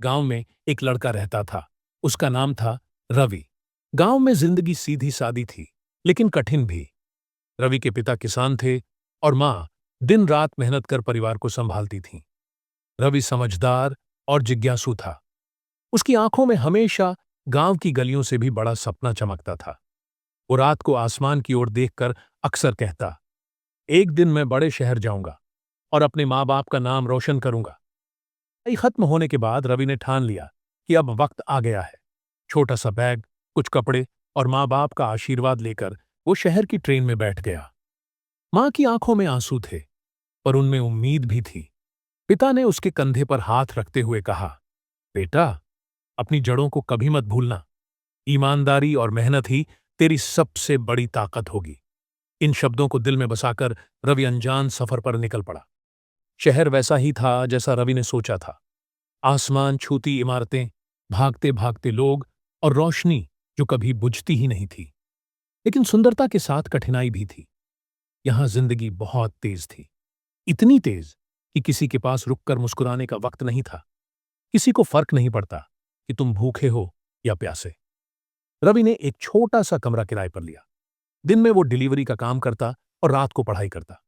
गांव में एक लड़का रहता था। उसका नाम था रवि। गांव में जिंदगी सीधी सादी थी, लेकिन कठिन भी। रवि के पिता किसान थे और मां दिन रात मेहनत कर परिवार को संभालती थीं। रवि समझदार और जिज्ञासु था। उसकी आंखों में हमेशा गांव की गलियों से भी बड़ा सपना चमकता था। वो रात को आसमान की ओर देखकर अक्सर कहता, एक दिन मैं बड़े शहर जाऊंगा और अपने माँ बाप का नाम रोशन करूंगा। पढ़ाई खत्म होने के बाद रवि ने ठान लिया कि अब वक्त आ गया है। छोटा सा बैग, कुछ कपड़े और माँ बाप का आशीर्वाद लेकर वो शहर की ट्रेन में बैठ गया। माँ की आंखों में आंसू थे, पर उनमें उम्मीद भी थी। पिता ने उसके कंधे पर हाथ रखते हुए कहा, बेटा, अपनी जड़ों को कभी मत भूलना। ईमानदारी और मेहनत ही तेरी सबसे बड़ी ताकत होगी। इन शब्दों को दिल में बसाकर रवि अनजान सफर पर निकल पड़ा। शहर वैसा ही था जैसा रवि ने सोचा था। आसमान छूती इमारतें, भागते भागते लोग और रोशनी जो कभी बुझती ही नहीं थी। लेकिन सुंदरता के साथ कठिनाई भी थी। यहां जिंदगी बहुत तेज थी, इतनी तेज कि किसी के पास रुककर मुस्कुराने का वक्त नहीं था। किसी को फर्क नहीं पड़ता कि तुम भूखे हो या प्यासे। रवि ने एक छोटा सा कमरा किराए पर लिया। दिन में वो डिलीवरी का काम करता और रात को पढ़ाई करता।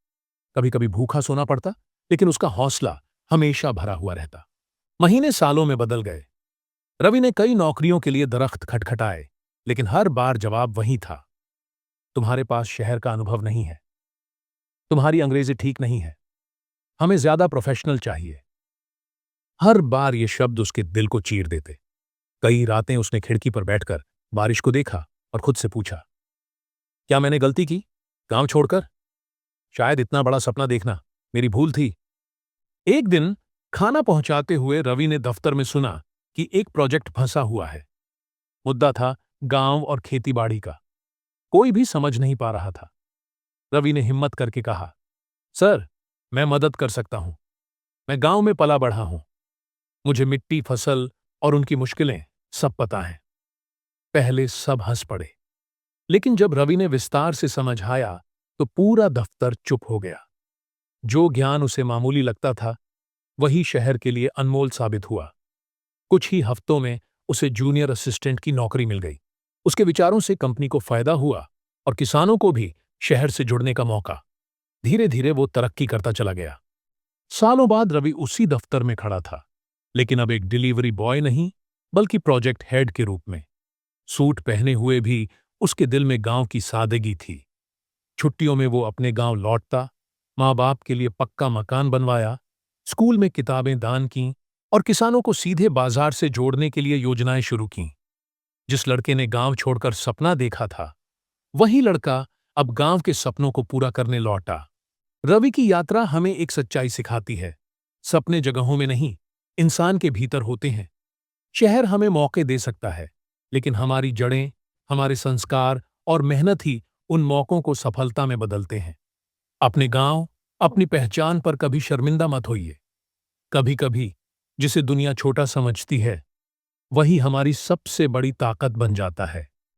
कभी कभी भूखा सोना पड़ता, लेकिन उसका हौसला हमेशा भरा हुआ रहता। महीने सालों में बदल गए। रवि ने कई नौकरियों के लिए दरख्त खटखटाए, लेकिन हर बार जवाब वही था, तुम्हारे पास शहर का अनुभव नहीं है, तुम्हारी अंग्रेजी ठीक नहीं है, हमें ज्यादा प्रोफेशनल चाहिए। हर बार ये शब्द उसके दिल को चीर देते। कई रातें उसने खिड़की पर बैठकर बारिश को देखा और खुद से पूछा, क्या मैंने गलती की गांव छोड़कर? शायद इतना बड़ा सपना देखना मेरी भूल थी। एक दिन खाना पहुंचाते हुए रवि ने दफ्तर में सुना कि एक प्रोजेक्ट फंसा हुआ है। मुद्दा था गांव और खेतीबाड़ी का। कोई भी समझ नहीं पा रहा था। रवि ने हिम्मत करके कहा, सर, मैं मदद कर सकता हूं। मैं गांव में पला बढ़ा हूं। मुझे मिट्टी, फसल और उनकी मुश्किलें सब पता हैं। पहले सब हंस पड़े, लेकिन जब रवि ने विस्तार से समझाया तो पूरा दफ्तर चुप हो गया। जो ज्ञान उसे मामूली लगता था, वही शहर के लिए अनमोल साबित हुआ। कुछ ही हफ्तों में उसे जूनियर असिस्टेंट की नौकरी मिल गई। उसके विचारों से कंपनी को फायदा हुआ और किसानों को भी शहर से जुड़ने का मौका। धीरे धीरे वो तरक्की करता चला गया। सालों बाद रवि उसी दफ्तर में खड़ा था, लेकिन अब एक डिलीवरी बॉय नहीं, बल्कि प्रोजेक्ट हेड के रूप में। सूट पहने हुए भी उसके दिल में गांव की सादगी थी। छुट्टियों में वो अपने गांव लौटता, माँ बाप के लिए पक्का मकान बनवाया, स्कूल में किताबें दान की और किसानों को सीधे बाजार से जोड़ने के लिए योजनाएं शुरू की। जिस लड़के ने गांव छोड़कर सपना देखा था, वही लड़का अब गांव के सपनों को पूरा करने लौटा। रवि की यात्रा हमें एक सच्चाई सिखाती है, सपने जगहों में नहीं, इंसान के भीतर होते हैं। शहर हमें मौके दे सकता है, लेकिन हमारी जड़ें, हमारे संस्कार और मेहनत ही उन मौकों को सफलता में बदलते हैं। अपने गांव, अपनी पहचान पर कभी शर्मिंदा मत होइए। कभी कभी जिसे दुनिया छोटा समझती है, वही हमारी सबसे बड़ी ताकत बन जाता है।